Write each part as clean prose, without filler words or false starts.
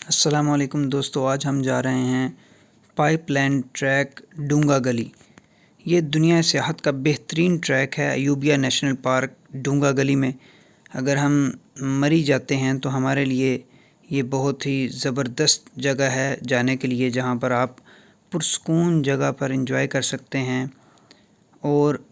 अस्सलाम वालेकुम दोस्तों, आज हम जा रहे हैं पाइपलाइन ट्रैक डूंगा गली। ये दुनिया सियाहत का बेहतरीन ट्रैक है अयूबिया नेशनल पार्क डूंगा गली में। अगर हम मरी जाते हैं तो हमारे लिए ये बहुत ही ज़बरदस्त जगह है जाने के लिए, जहाँ पर आप पुरसकून जगह पर एंजॉय कर सकते हैं और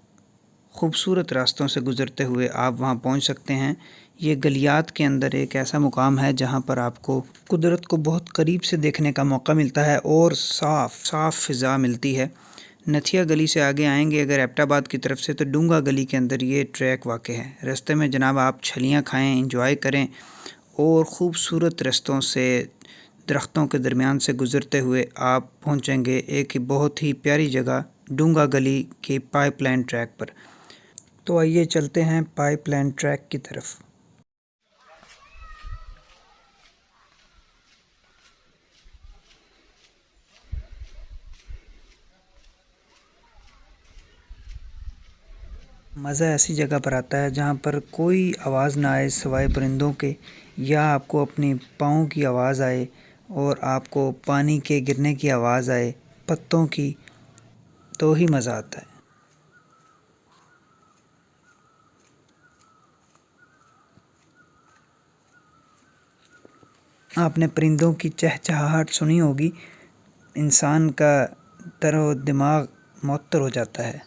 ख़ूबसूरत रास्तों से गुज़रते हुए आप वहाँ पहुँच सकते हैं। ये गलियात के अंदर एक ऐसा मुकाम है जहाँ पर आपको कुदरत को बहुत करीब से देखने का मौका मिलता है और साफ़ फ़िज़ा मिलती है। नथिया गली से आगे आएंगे अगर एबटाबाद की तरफ से, तो डूंगा गली के अंदर ये ट्रैक वाक़ है। रास्ते में जनाब आप छलियाँ खाएँ, इंजॉय करें और ख़ूबसूरत रास्तों से दरख्तों के दरमियान से गुज़रते हुए आप पहुँचेंगे एक बहुत ही प्यारी जगह डूंगा गली के पाइपलाइन ट्रैक पर। तो आइए चलते हैं पाइपलाइन ट्रैक की तरफ। मज़ा ऐसी जगह पर आता है जहाँ पर कोई आवाज़ ना आए सिवाय परिंदों के, या आपको अपनी पाँव की आवाज़ आए और आपको पानी के गिरने की आवाज़ आए, पत्तों की, तो ही मज़ा आता है। आपने परिंदों की चहचहाहट सुनी होगी, इंसान का तरो दिमाग मुअत्तर हो जाता है।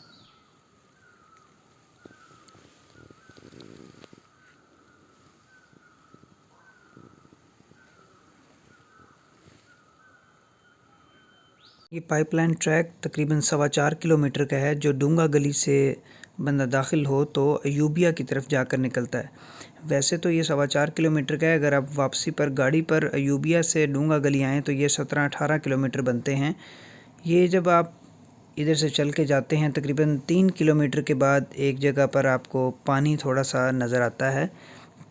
ये पाइपलाइन ट्रैक तकरीबन 4.25 किलोमीटर का है, जो डूंगा गली से बंदा दाखिल हो तो अयूबिया की तरफ जाकर निकलता है। वैसे तो ये 4.25 किलोमीटर का है, अगर आप वापसी पर गाड़ी पर अयूबिया से डूंगा गली आएँ तो ये 17-18 किलोमीटर बनते हैं। ये जब आप इधर से चल के जाते हैं तकरीबन 3 किलोमीटर के बाद एक जगह पर आपको पानी थोड़ा सा नज़र आता है।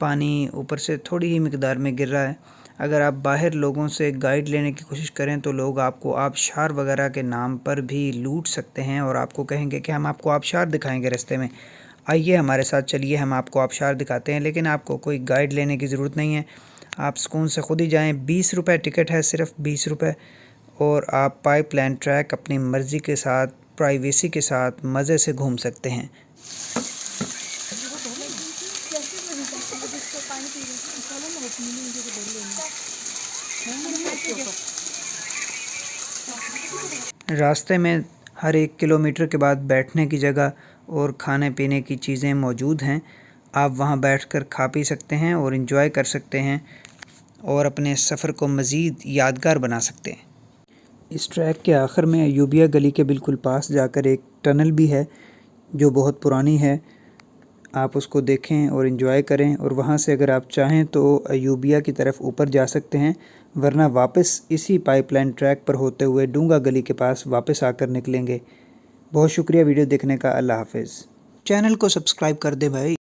पानी ऊपर से थोड़ी ही मिकदार में गिर रहा है। अगर आप बाहर लोगों से गाइड लेने की कोशिश करें तो लोग आपको आबशार वगैरह के नाम पर भी लूट सकते हैं और आपको कहेंगे कि हम आपको आबशार दिखाएंगे रास्ते में, आइए हमारे साथ चलिए, हम आपको आबशार दिखाते हैं। लेकिन आपको कोई गाइड लेने की ज़रूरत नहीं है, आप सुकून से खुद ही जाएँ। 20 रुपये टिकट है, सिर्फ 20 रुपये, और आप पाइपलाइन ट्रैक अपनी मर्ज़ी के साथ, प्राइवेसी के साथ मज़े से घूम सकते हैं। रास्ते में हर 1 किलोमीटर के बाद बैठने की जगह और खाने पीने की चीज़ें मौजूद हैं। आप वहां बैठकर खा पी सकते हैं और एंजॉय कर सकते हैं और अपने सफ़र को मज़ीद यादगार बना सकते हैं। इस ट्रैक के आखिर में अयूबिया गली के बिल्कुल पास जाकर एक टनल भी है जो बहुत पुरानी है। आप उसको देखें और एंजॉय करें, और वहाँ से अगर आप चाहें तो अयूबिया की तरफ ऊपर जा सकते हैं, वरना वापस इसी पाइपलाइन ट्रैक पर होते हुए डूंगा गली के पास वापस आकर निकलेंगे। बहुत शुक्रिया वीडियो देखने का। अल्लाह हाफ़िज़। चैनल को सब्सक्राइब कर दे भाई।